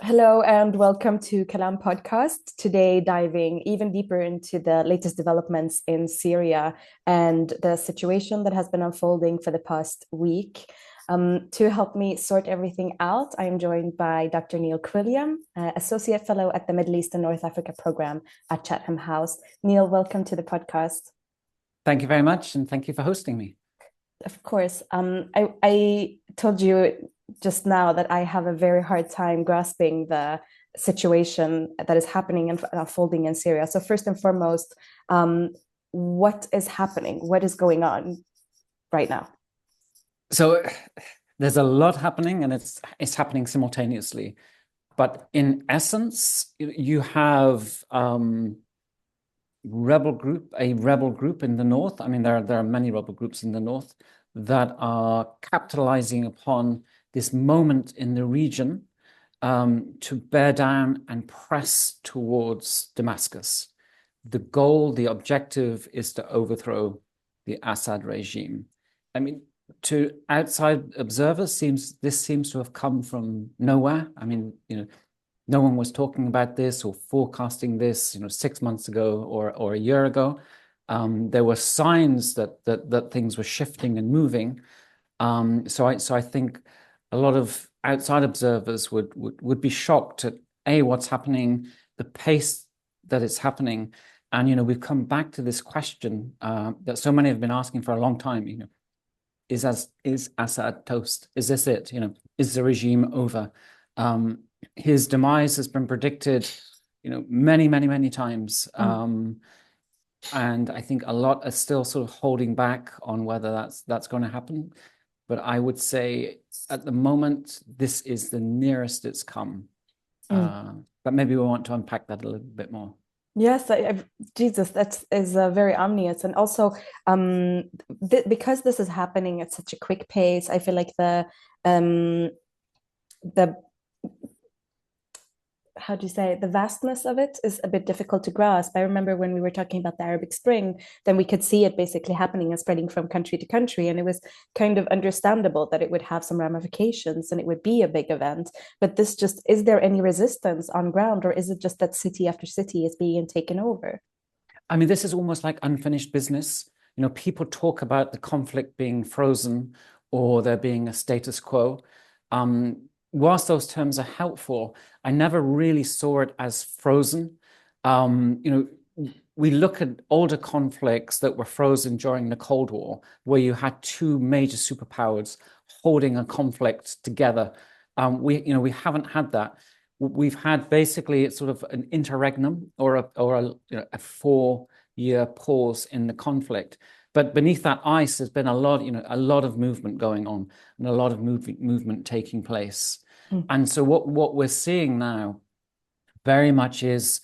Hello and welcome to Kalam podcast. Today, diving even deeper into the latest developments in Syria and the situation that has been unfolding for the past week. To help me sort everything out, I am joined by Dr. Neil Quilliam, Associate Fellow at the Middle East and North Africa Program at Chatham House. Neil, welcome to the podcast. Thank you very much, and thank you for hosting me. Of course. I told you just now that I have a very hard time grasping the situation that is happening and unfolding in Syria. So first and foremost, what is happening? What is going on right now? So there's a lot happening, and it's happening simultaneously. But in essence, you have a rebel group in the north. I mean, there are many rebel groups in the north that are capitalizing upon this moment in the region to bear down and press towards Damascus. The goal, the objective is to overthrow the Assad regime. I mean, to outside observers, this seems to have come from nowhere. I mean, no one was talking about this or forecasting this, 6 months ago or a year ago. There were signs that things were shifting and moving. So I think a lot of outside observers would be shocked at what's happening, the pace that it's happening, and we've come back to this question that so many have been asking for a long time. Is Assad toast? Is this it? Is the regime over? His demise has been predicted, many, many, many times. And I think a lot are still sort of holding back on whether that's going to happen. But I would say at the moment, this is the nearest it's come. But maybe we want to unpack that a little bit more. Yes, Jesus, that is very ominous, and also because this is happening at such a quick pace, I feel like the how do you say the vastness of it is a bit difficult to grasp. I remember when we were talking about the Arabic Spring, then we could see it basically happening and spreading from country to country, and it was kind of understandable that it would have some ramifications and it would be a big event. But this just is there any resistance on ground, or is it just that city after city is being taken over? I mean, this is almost like unfinished business. People talk about the conflict being frozen or there being a status quo. Whilst those terms are helpful, I never really saw it as frozen. We look at older conflicts that were frozen during the Cold War, where you had two major superpowers holding a conflict together. We haven't had that. We've had basically sort of an interregnum or a 4-year pause in the conflict. But beneath that ice, there's been a lot of movement going on and a lot of movement taking place. And so what we're seeing now very much is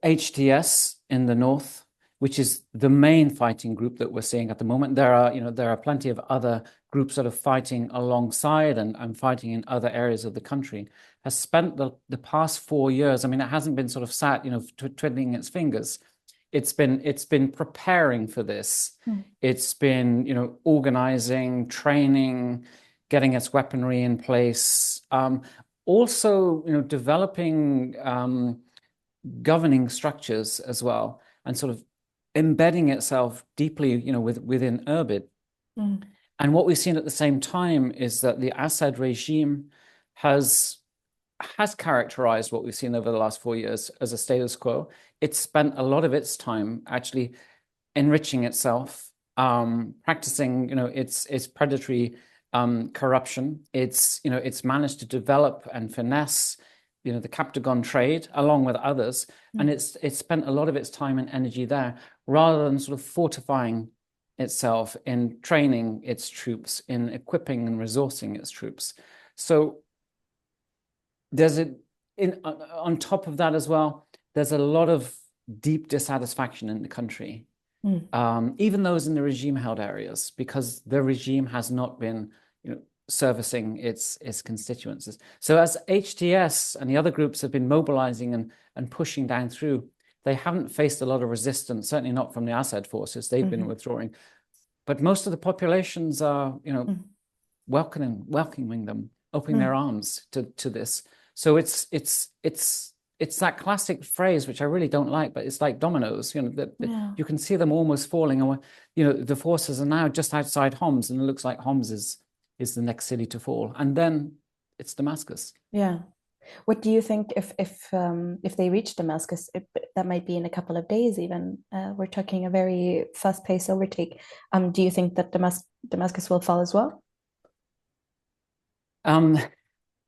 HTS in the north, which is the main fighting group that we're seeing at the moment. There are plenty of other groups that are fighting alongside and fighting in other areas of the country, has spent the past 4 years. I mean, it hasn't been sort of sat, twiddling its fingers. It's been preparing for this. It's been, organizing, training, getting its weaponry in place. Also, developing governing structures as well, and sort of embedding itself deeply, within Erbil. And what we've seen at the same time is that the Assad regime has characterized what we've seen over the last 4 years as a status quo. It's spent a lot of its time actually enriching itself, practicing, its predatory corruption. It's managed to develop and finesse, the Captagon trade along with others, and it's spent a lot of its time and energy there rather than sort of fortifying itself in training its troops, in equipping and resourcing its troops. So on top of that as well, there's a lot of deep dissatisfaction in the country, even those in the regime-held areas, because the regime has not been, servicing its constituencies. So as HTS and the other groups have been mobilizing and pushing down through, they haven't faced a lot of resistance, certainly not from the Assad forces. They've been withdrawing. But most of the populations are, welcoming them, opening their arms to this. So it's that classic phrase which I really don't like, but it's like dominoes. That Yeah. you can see them almost falling, and the forces are now just outside Homs, and it looks like Homs is the next city to fall, and then it's Damascus. Yeah. What do you think if they reach Damascus? That might be in a couple of days even. We're talking a very fast-paced overtake. Do you think that Damascus will fall as well? Um,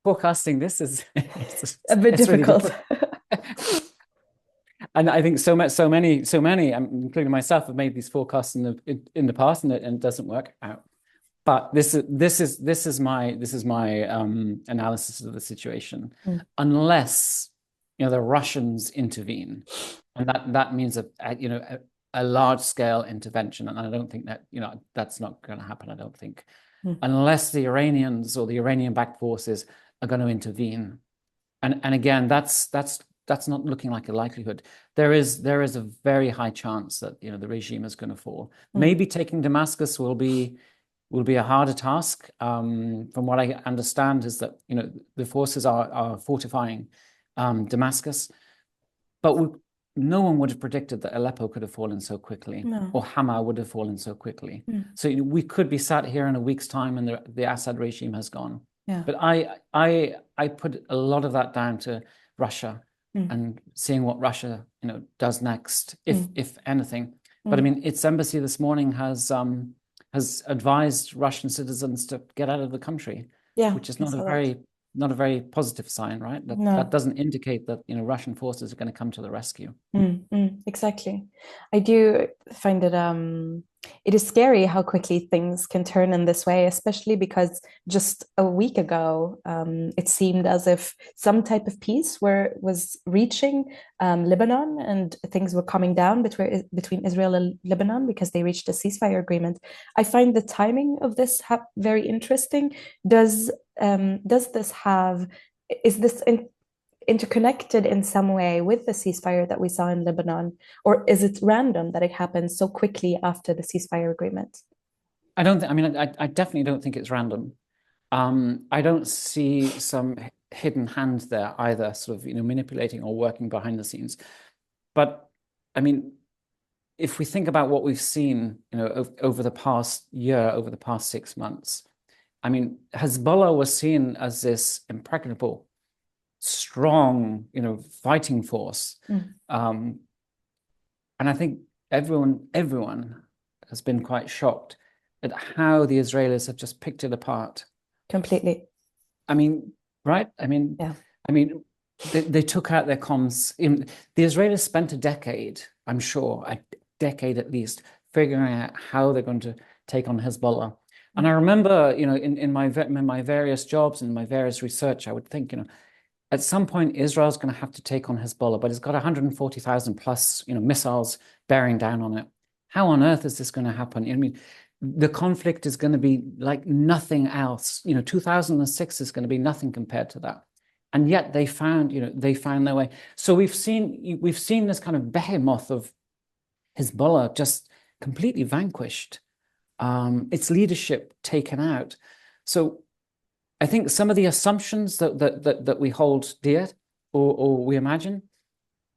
Forecasting this is it's, A bit it's really difficult. difficult. And I think so many, including myself, have made these forecasts in the past, and it doesn't work out. But this is my analysis of the situation. Mm. Unless the Russians intervene, and that means a large scale intervention, and I don't think that that's not going to happen. I don't think Mm. unless the Iranians or the Iranian-backed forces are going to intervene, and again that's not looking like a likelihood. There is a very high chance that the regime is going to fall. Mm. Maybe taking Damascus will be a harder task. From what I understand is that the forces are fortifying Damascus, but no one would have predicted that Aleppo could have fallen so quickly, No. or Hama would have fallen so quickly. Mm. So we could be sat here in a week's time and the Assad regime has gone. Yeah. But I put a lot of that down to Russia and seeing what Russia does next, if anything. But I mean, its embassy this morning has advised Russian citizens to get out of the country, Yeah, which is I not a saw that. very positive sign, right? That No. doesn't indicate that Russian forces are going to come to the rescue. Exactly. I do find it is scary how quickly things can turn in this way, especially because just a week ago, it seemed as if some type of peace was reaching Lebanon, and things were coming down between Israel and Lebanon because they reached a ceasefire agreement. I find the timing of this very interesting. Does this have is this interconnected in some way with the ceasefire that we saw in Lebanon, or is it random that it happens so quickly after the ceasefire agreement? I don't think. I mean, I definitely don't think it's random. I don't see some hidden hand there either, sort of manipulating or working behind the scenes. But I mean, if we think about what we've seen, over the past year, over the past 6 months, I mean, Hezbollah was seen as this impregnable, strong, fighting force. And I think everyone has been quite shocked at how the Israelis have just picked it apart. Completely. I mean, right? I mean, Yeah. they took out their comms. The Israelis spent a decade, I'm sure, a decade at least, figuring out how they're going to take on Hezbollah. And I remember, in my various jobs and my various research, I would think, at some point Israel's going to have to take on Hezbollah, but it's got 140,000 plus, missiles bearing down on it. How on earth is this going to happen? I mean, the conflict is going to be like nothing else. 2006 is going to be nothing compared to that. And yet they found their way. So we've seen this kind of behemoth of Hezbollah just completely vanquished, its leadership taken out. So I think some of the assumptions that we hold dear or we imagine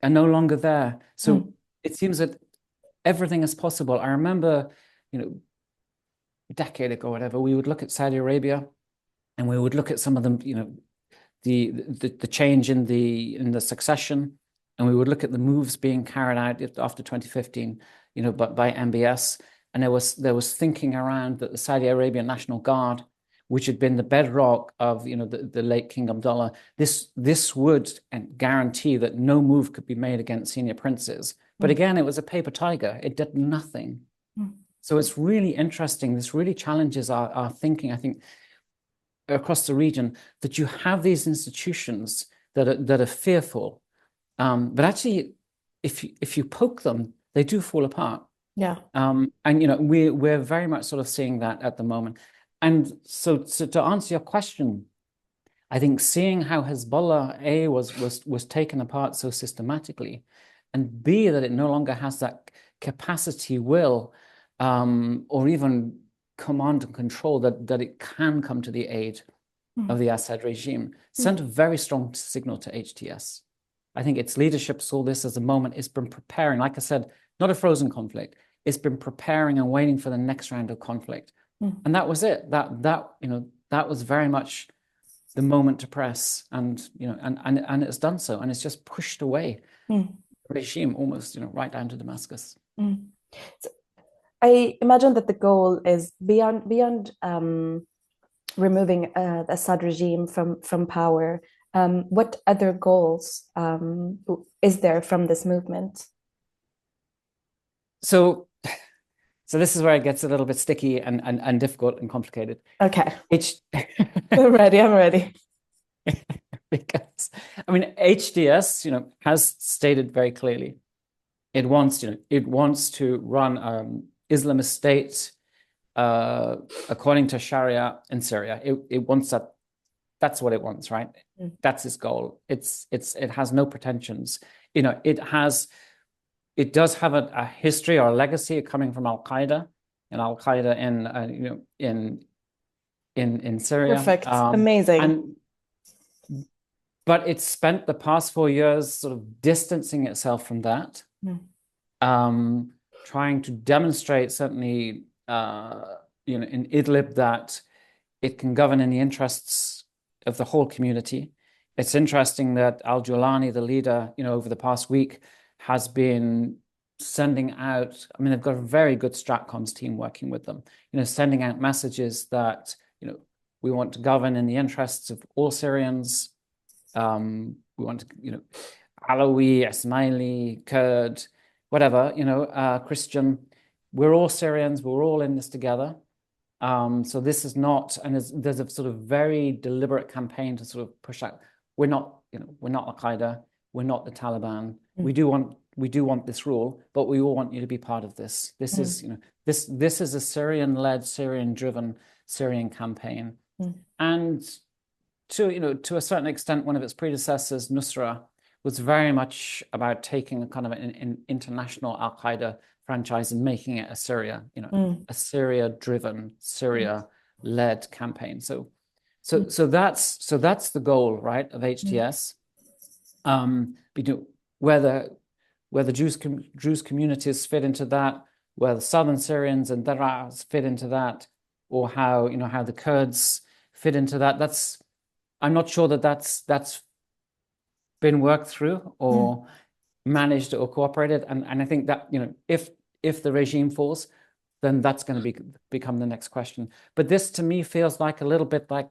are no longer there. So it seems that everything is possible. I remember, a decade ago, whatever, we would look at Saudi Arabia and we would look at some of them, the change in the succession, and we would look at the moves being carried out after 2015, but by MBS, and there was thinking around that the Saudi Arabian National Guard, which had been the bedrock of the late King Abdullah, this would guarantee that no move could be made against senior princes. But again, it was a paper tiger. It did nothing. So it's really interesting. This really challenges our thinking, I think, across the region, that you have these institutions that are fearful, but actually, if you poke them, they do fall apart. Yeah. And we're very much sort of seeing that at the moment. And so to answer your question, I think seeing how Hezbollah was taken apart so systematically, and B, that it no longer has that capacity, will, or even command and control that it can come to the aid of the Assad regime sent a very strong signal to HTS. I think its leadership saw this as a moment. It's been preparing, like I said, not a frozen conflict. It's been preparing and waiting for the next round of conflict. And that was it. That was very much the moment to press, and it's done so, and it's just pushed away the regime almost, right down to Damascus. So I imagine that the goal is beyond removing the Assad regime from power. What other goals is there from this movement? So this is where it gets a little bit sticky and difficult and complicated. Okay. I'm ready. Because HDS, has stated very clearly it wants to run Islamist state according to Sharia in Syria. It wants that. That's what it wants, right? That's its goal. It has no pretensions. It does have a history or a legacy coming from Al-Qaeda in Syria. Perfect. Amazing. But it's spent the past 4 years sort of distancing itself from that, trying to demonstrate, certainly, in Idlib, that it can govern in the interests of the whole community. It's interesting that al-Julani, the leader, over the past week, has been sending out, they've got a very good Stratcoms team working with them, sending out messages that, we want to govern in the interests of all Syrians. We want to, Alawi, Ismaili, Kurd, whatever, Christian. We're all Syrians. We're all in this together. So this is not, and there's a sort of very deliberate campaign to sort of push out. We're not Al-Qaeda. We're not the Taliban. We do want this rule, but we all want you to be part of this. This is, this is a Syrian-led, Syrian-driven Syrian campaign. And to a certain extent, one of its predecessors, Nusra, was very much about taking a kind of an international Al-Qaeda franchise and making it a Syria, a Syria-driven, Syria-led campaign. So that's the goal, right, of HTS. Where the Druze communities fit into that, where the southern Syrians and Daraa fit into that, or how the Kurds fit into that. I'm not sure that's been worked through or managed or cooperated, and I think that if the regime falls, then that's going to become the next question. But this to me feels like a little bit like,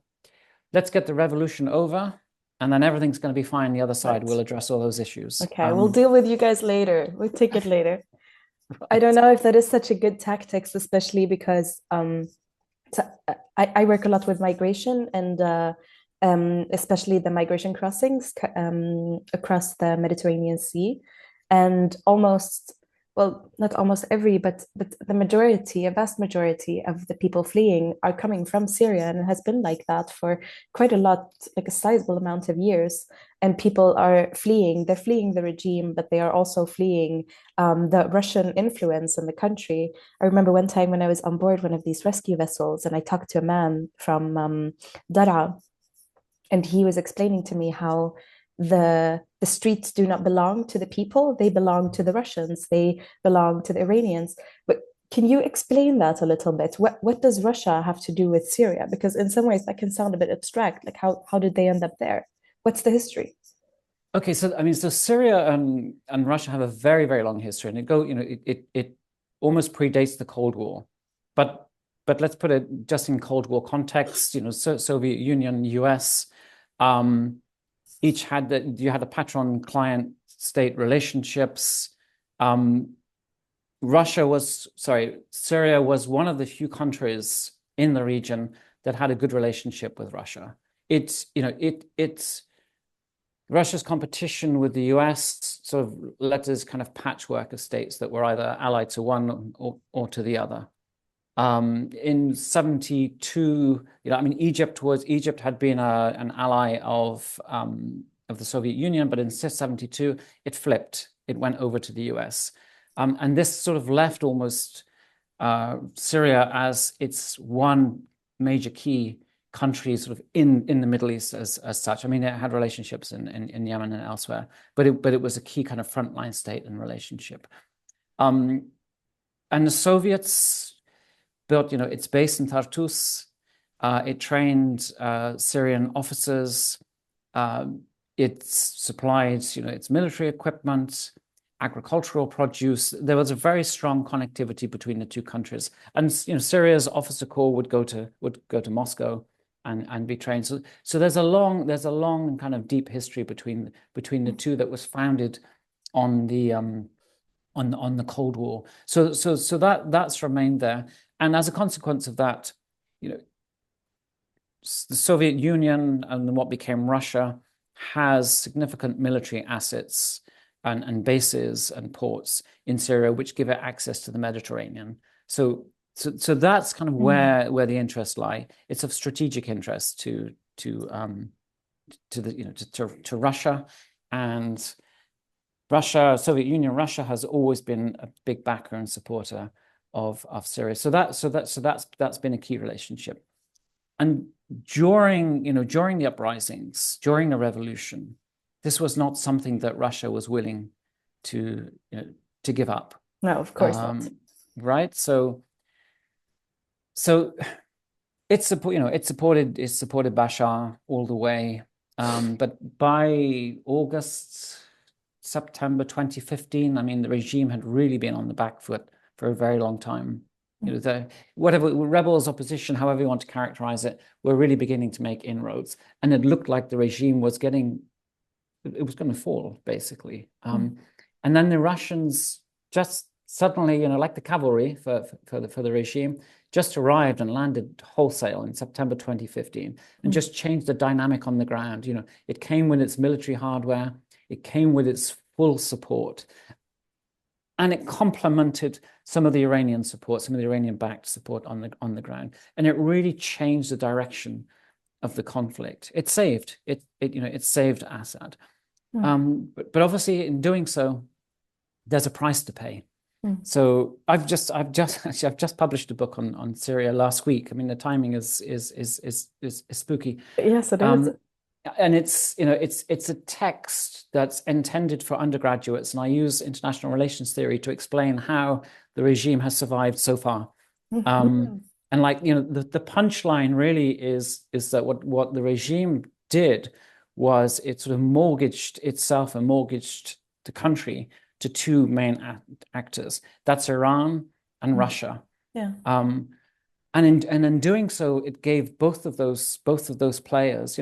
let's get the revolution over, and then everything's going to be fine. The other side will address all those issues. Okay, we'll deal with you guys later. We'll take it later. Right. I don't know if that is such a good tactics, especially because I work a lot with migration and especially the migration crossings across the Mediterranean Sea, and not almost every, but the majority, a vast majority of the people fleeing are coming from Syria, and it has been like that for quite a lot, like a sizable amount of years. And people are fleeing. They're fleeing the regime, but they are also fleeing the Russian influence in the country. I remember one time when I was on board one of these rescue vessels, and I talked to a man from Daraa, and he was explaining to me how the streets do not belong to the people. They belong to the Russians. They belong to the Iranians. But can you explain that a little bit? What does Russia have to do with Syria? Because in some ways that can sound a bit abstract. Like how did they end up there? What's the history? Okay, so Syria and Russia have a very, very long history, and it almost predates the Cold War. But let's put it just in Cold War context. Soviet Union, US. You had a patron-client state relationships. Syria was one of the few countries in the region that had a good relationship with Russia. It's Russia's competition with the US sort of led to this kind of patchwork of states that were either allied to one or to the other. In 72, Egypt had been an ally of the Soviet Union, but in 72 it flipped. It went over to the US, and this sort of left almost Syria as its one major key country sort of in the Middle East as such. I mean, it had relationships in Yemen and elsewhere, but it was a key kind of frontline state and relationship. And the Soviets built, its base in Tartus. It trained Syrian officers. It supplied, its military equipment, agricultural produce. There was a very strong connectivity between the two countries, and Syria's officer corps would go to Moscow and be trained. So there's a long kind of deep history between the two that was founded on the Cold War. So that's remained there, and as a consequence of that, the Soviet Union and what became Russia has significant military assets and bases and ports in Syria, which give it access to the Mediterranean. So that's kind of where the interests lie. It's of strategic interest to Russia, and Soviet Union, Russia has always been a big backer and supporter of Syria. So that's been a key relationship. And during the uprisings, during the revolution, this was not something that Russia was willing to give up. No, of course not. Right? So it supported Bashar all the way. But by September 2015, I mean, the regime had really been on the back foot for a very long time. Whatever rebels, opposition, however you want to characterize it, were really beginning to make inroads, and it looked like the regime was going to fall, basically. And then the Russians just suddenly, like the cavalry for the regime, just arrived and landed wholesale in September 2015 and just changed the dynamic on the ground. It came with its military hardware, it came with its full support, and it complemented some of the Iranian support, some of the Iranian-backed support on the ground, and it really changed the direction of the conflict. It saved Assad, but obviously in doing so, there's a price to pay. So I've just published a book on Syria last week. I mean, the timing is spooky. Yes, it is. And it's a text that's intended for undergraduates, and I use international relations theory to explain how the regime has survived so far. And the punchline really is that what the regime did was it sort of mortgaged itself and mortgaged the country to two main actors. That's Iran and Russia. Yeah. And in doing so, it gave both of those players,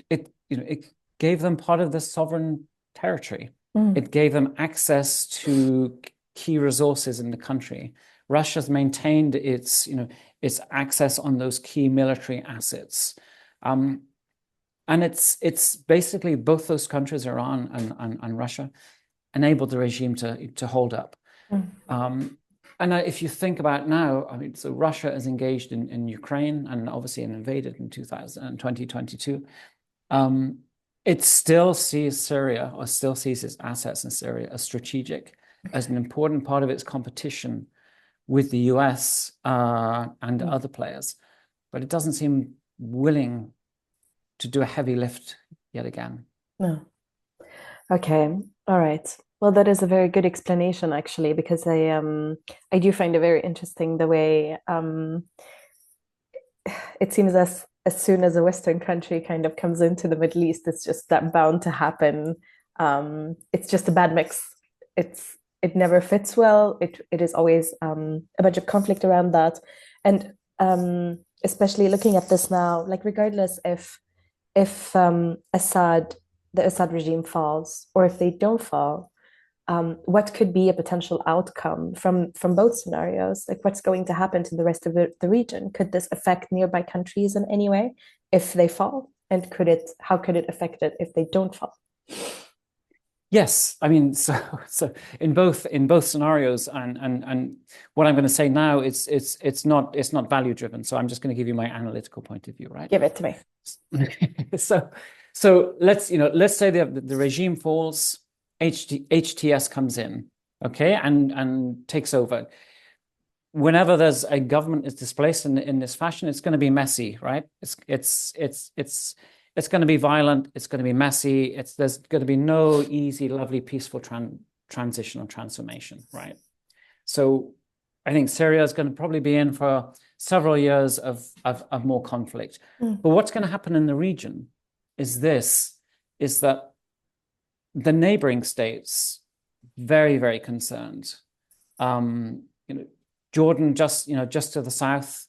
it gave them part of the sovereign territory. It gave them access to key resources in the country. Russia's maintained its access on those key military assets. And it's basically both those countries, Iran and Russia, enabled the regime to hold up. And if you think about now, I mean, so Russia is engaged in Ukraine and obviously invaded in 2022. It still sees Syria, or still sees its assets in Syria as strategic, as an important part of its competition with the US and other players. But it doesn't seem willing to do a heavy lift yet again. No. Okay. All right. Well, that is a very good explanation, actually, because I do find it very interesting the way it seems as soon as a Western country kind of comes into the Middle East, it's just that bound to happen. It's just a bad mix. It never fits well. It is always a bunch of conflict around that, and especially looking at this now, like regardless if the Assad regime falls or if they don't fall, what could be a potential outcome from both scenarios? Like, what's going to happen to the rest of the region? Could this affect nearby countries in any way if they fall? And how could it affect it if they don't fall? Yes, I mean, so in both scenarios, and what I'm going to say now is it's not value driven. So I'm just going to give you my analytical point of view, right? Give it to me. So let's say the regime falls, HTS comes in, okay, and takes over. whenever there's a government is displaced in this fashion, it's going to be messy, right? It's going to be violent. It's going to be messy. There's going to be no easy, lovely, peaceful transition or transformation, right? So I think Syria is going to probably be in for several years of more conflict. But what's going to happen in the region is that the neighboring states very, very concerned. Jordan just to the south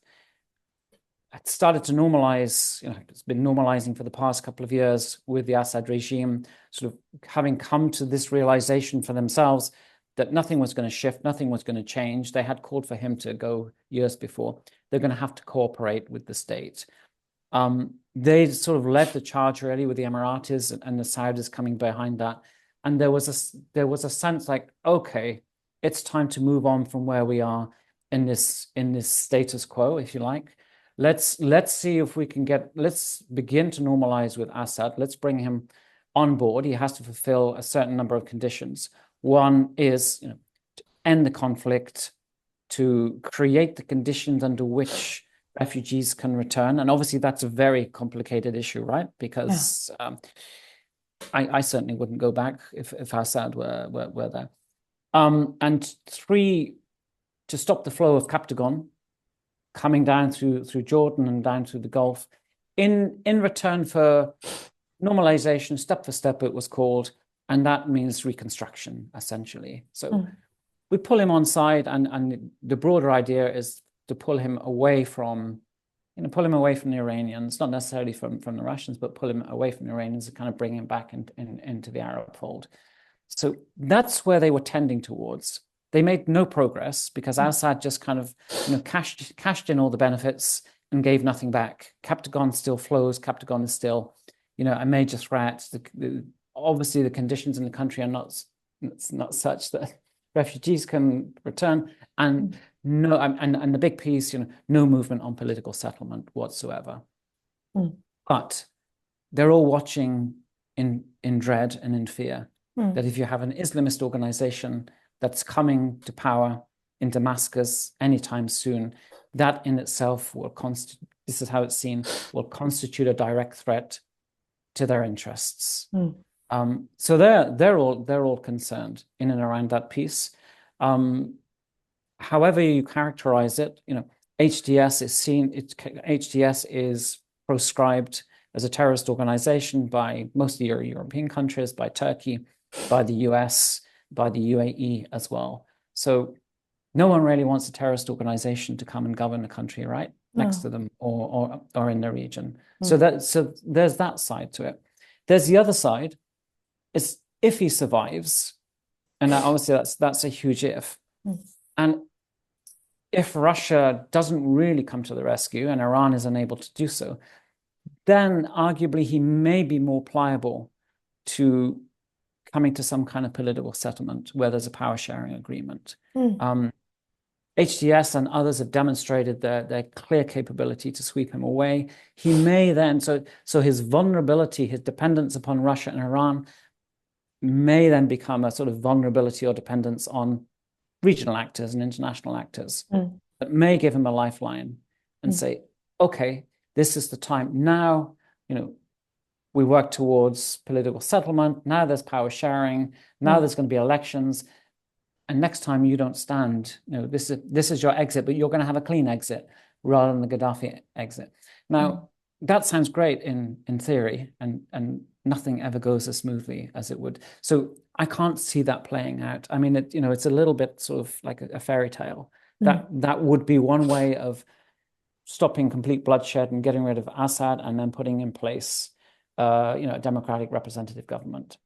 it started to normalize, it's been normalizing for the past couple of years with the Assad regime, sort of having come to this realization for themselves that nothing was going to shift, nothing was going to change. They had called for him to go years before. They're going to have to cooperate with the state. They sort of led the charge really with the Emiratis and the Saudis coming behind that. And there was a sense like, okay, it's time to move on from where we are in this status quo, if you like. Let's see if we can let's begin to normalize with Assad. Let's bring him on board. He has to fulfill a certain number of conditions. One is, to end the conflict, to create the conditions under which refugees can return. And obviously that's a very complicated issue, right? Because I certainly wouldn't go back if Assad were there. And 3, to stop the flow of Captagon coming down through Jordan and down through the Gulf, in return for normalization, step for step it was called, and that means reconstruction, essentially. So we pull him on side, and the broader idea is to pull him away from the Iranians, not necessarily from the Russians, but pull him away from the Iranians and kind of bring him back into the Arab fold. So that's where they were tending towards. They made no progress because Assad just kind of cashed in all the benefits and gave nothing back. Captagon still flows. Captagon is still a major threat. Obviously, the conditions in the country are not such that refugees can return, and the big piece, no movement on political settlement whatsoever. But they're all watching in dread and in fear that if you have an Islamist organization that's coming to power in Damascus anytime soon, that in itself will this is how it's seen, will constitute a direct threat to their interests. So they're all concerned in and around that piece. However you characterize it, HTS is proscribed as a terrorist organization by most of the European countries, by Turkey, by the US, by the UAE as well. So no one really wants a terrorist organization to come and govern the country, right? Next to them or in the region. So there's that side to it. There's the other side, is if he survives, and obviously that's a huge if. And if Russia doesn't really come to the rescue and Iran is unable to do so, then arguably he may be more pliable to coming to some kind of political settlement where there's a power sharing agreement. HTS and others have demonstrated their clear capability to sweep him away. He may then, so his vulnerability, his dependence upon Russia and Iran may then become a sort of vulnerability or dependence on regional actors and international actors that may give him a lifeline and say, okay, this is the time. Now, we work towards political settlement. Now there's power sharing. Now there's going to be elections. And next time you don't stand, this is your exit, but you're going to have a clean exit rather than the Gaddafi exit. Now, that sounds great in theory, and nothing ever goes as smoothly as it would. So I can't see that playing out. I mean, it's a little bit sort of like a fairy tale. That would be one way of stopping complete bloodshed and getting rid of Assad and then putting in place a democratic representative government.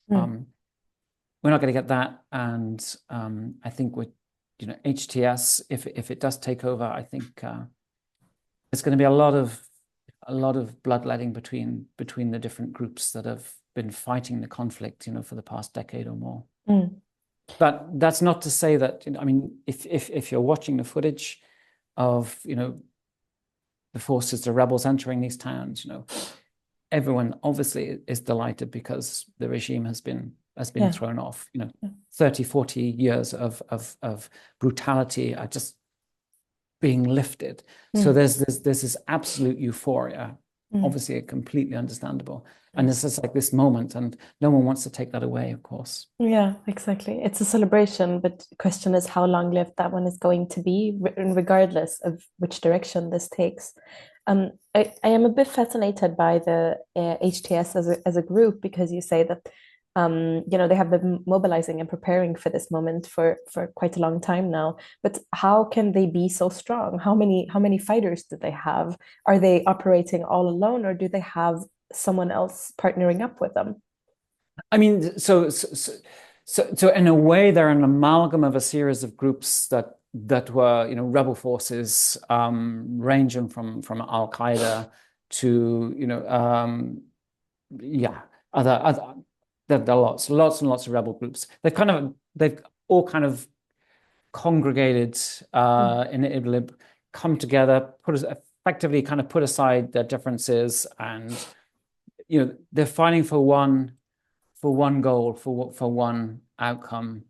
We're not going to get that, and I think with HTS, if it does take over, I think it's going to be a lot of bloodletting between the different groups that have been fighting the conflict, for the past decade or more. But that's not to say that, I mean, if you're watching the footage of the forces, the rebels entering these towns, everyone obviously is delighted because the regime has been thrown off. 30, 40 years of brutality. being lifted. So there's this absolute euphoria, obviously completely understandable. And this is like this moment, and no one wants to take that away, of course. Yeah, exactly. It's a celebration, but the question is how long-lived that one is going to be, regardless of which direction this takes. I am a bit fascinated by the HTS as a group, because you say that they have been mobilizing and preparing for this moment for quite a long time now. But how can they be so strong? How many fighters do they have? Are they operating all alone, or do they have someone else partnering up with them? I mean, so in a way, they're an amalgam of a series of groups that were, rebel forces, ranging from Al Qaeda to, yeah, other there are lots and lots of rebel groups. They've all kind of congregated in Idlib, come together, effectively kind of put aside their differences, and they're fighting for one goal, for one outcome.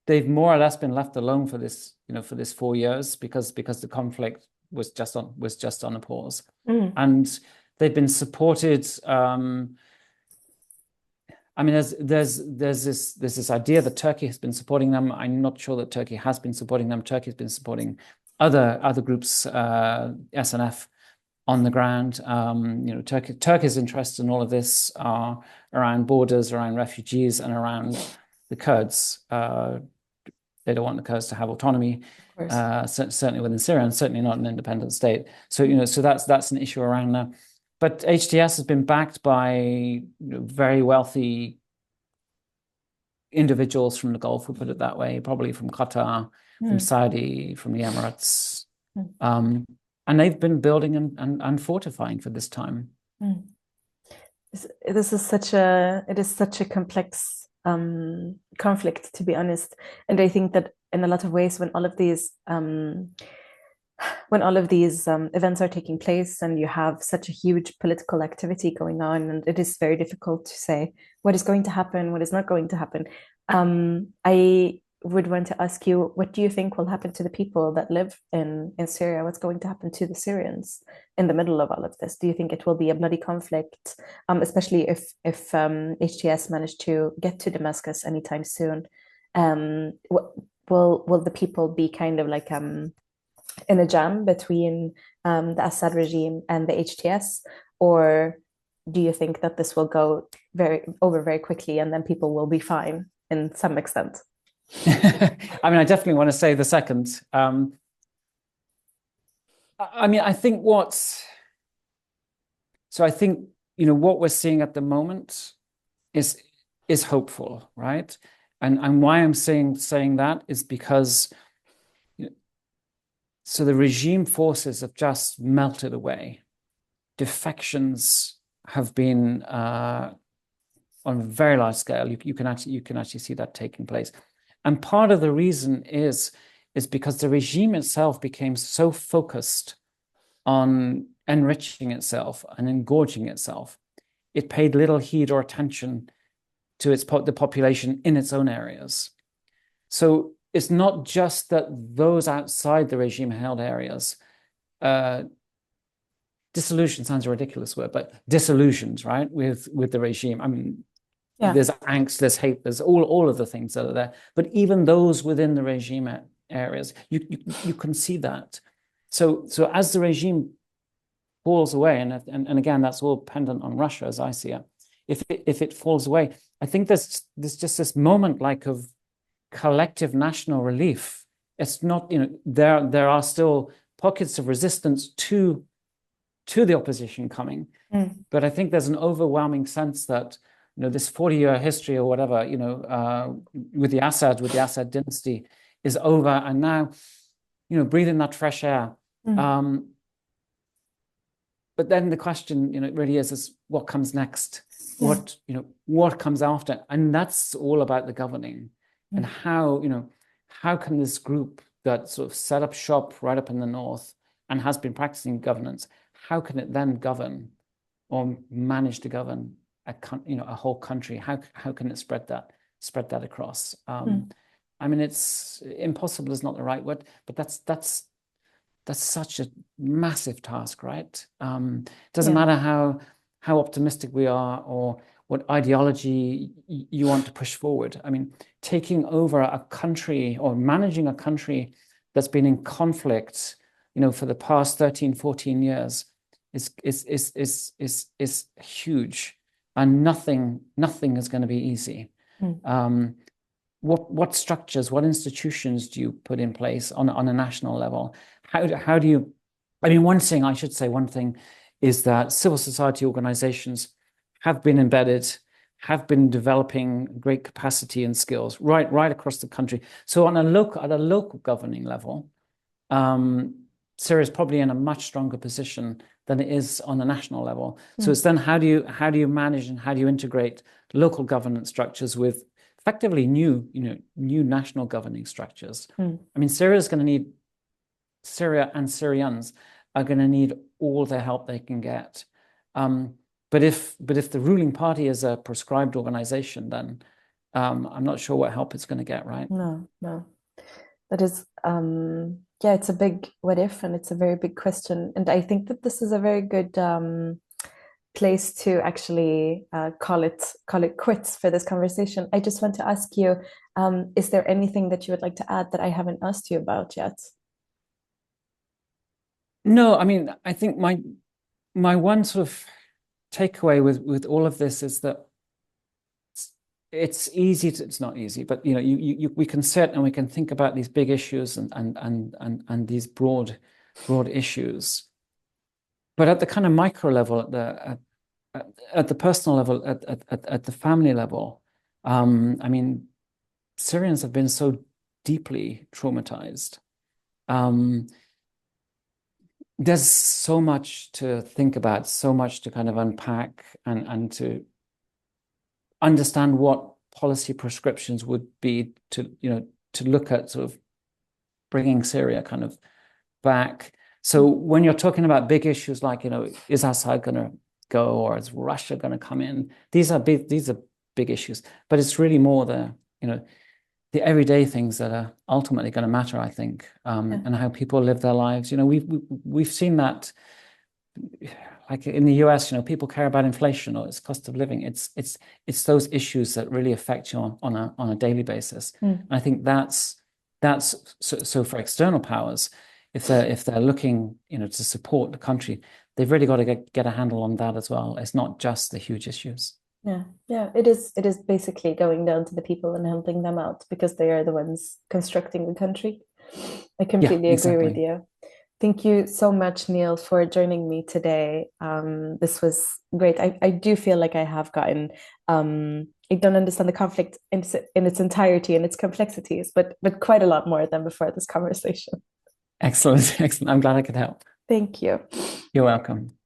They've more or less been left alone for this, for this 4 years, because the conflict was just on a pause, and they've been supported. I mean, there's this idea that Turkey has been supporting them. I'm not sure that Turkey has been supporting them. Turkey has been supporting other groups, SNF, on the ground. Turkey's interest in all of this are around borders, around refugees, and around the Kurds. They don't want the Kurds to have autonomy, certainly within Syria, and certainly not an independent state. So, so that's an issue around that. But HTS has been backed by very wealthy individuals from the Gulf, we'll put it that way, probably from Qatar, from Saudi, from the Emirates. And they've been building and fortifying for this time. This is such a complex conflict, to be honest. And I think that in a lot of ways, when all of these events are taking place, and you have such a huge political activity going on, and it is very difficult to say what is going to happen, what is not going to happen. I would want to ask you, what do you think will happen to the people that live in Syria? What's going to happen to the Syrians in the middle of all of this? Do you think it will be a bloody conflict, especially if HTS managed to get to Damascus anytime soon? Will the people be kind of like in a jam between the Assad regime and the HTS, or do you think that this will go over very quickly, and then people will be fine in some extent? I mean, I definitely want to say the second. I mean, I think what we're seeing at the moment is hopeful, right? And why I'm saying that is because so the regime forces have just melted away. Defections have been on a very large scale. You can actually see that taking place. And part of the reason is because the regime itself became so focused on enriching itself and engorging itself, it paid little heed or attention to the population in its own areas. So it's not just that those outside the regime-held areas, disillusioned sounds a ridiculous word, but disillusioned, right, with the regime. I mean, there's angst, there's hate, there's all of the things that are there. But even those within the regime areas, you can see that. So as the regime falls away, and again, that's all dependent on Russia, as I see it. If it falls away, I think there's just this moment like of collective national relief. It's not, there are still pockets of resistance to the opposition coming, but I think there's an overwhelming sense that this 40-year history or whatever, with the Assad dynasty is over, and now, breathing that fresh air. But then the question, it really is what comes next? What comes after? And that's all about the governing, and how can this group that sort of set up shop right up in the north and has been practicing governance, how can it then govern or manage to govern a whole country? How can it spread that across? I mean, it's impossible is not the right word, but that's such a massive task, right? Doesn't Yeah. matter how optimistic we are or what ideology you want to push forward. I mean, taking over a country or managing a country that's been in conflict, for the past 13, 14 years is huge, and nothing is going to be easy. Mm. What structures, what institutions do you put in place on a national level? How do you? I mean, one thing is that civil society organizations have been embedded, have been developing great capacity and skills right across the country. So at a local governing level, Syria is probably in a much stronger position than it is on the national level. So it's then how do you manage and how do you integrate local governance structures with effectively new national governing structures. I mean, Syria and Syrians are going to need all the help they can get. But if the ruling party is a proscribed organization, then I'm not sure what help it's going to get, right? No, no. That is, yeah, it's a big what if, and it's a very big question. And I think that this is a very good place to actually call it quits for this conversation. I just want to ask you, is there anything that you would like to add that I haven't asked you about yet? No, I mean, I think my one sort of takeaway with all of this is that it's not easy, but we can sit and we can think about these big issues and these broad issues. But at the kind of micro level, at the personal level, at the family level, I mean, Syrians have been so deeply traumatized. There's so much to think about, so much to kind of unpack and to understand what policy prescriptions would be to look at sort of bringing Syria kind of back. So when you're talking about big issues like, is Assad going to go or is Russia going to come in? These are big issues, but it's really more the everyday things that are ultimately going to matter, I think, and how people live their lives. We've seen that, like in the US, people care about inflation or its cost of living. It's those issues that really affect you on a daily basis. And I think that's so for external powers, if they're looking, to support the country, they've really got to get a handle on that as well. It's not just the huge issues. Yeah, it is basically going down to the people and helping them out because they are the ones constructing the country. I completely agree with you. Thank you so much, Neil, for joining me today. This was great. I do feel like I have gotten I don't understand the conflict in its entirety and its complexities, but quite a lot more than before this conversation. Excellent. I'm glad I could help. Thank you. You're welcome.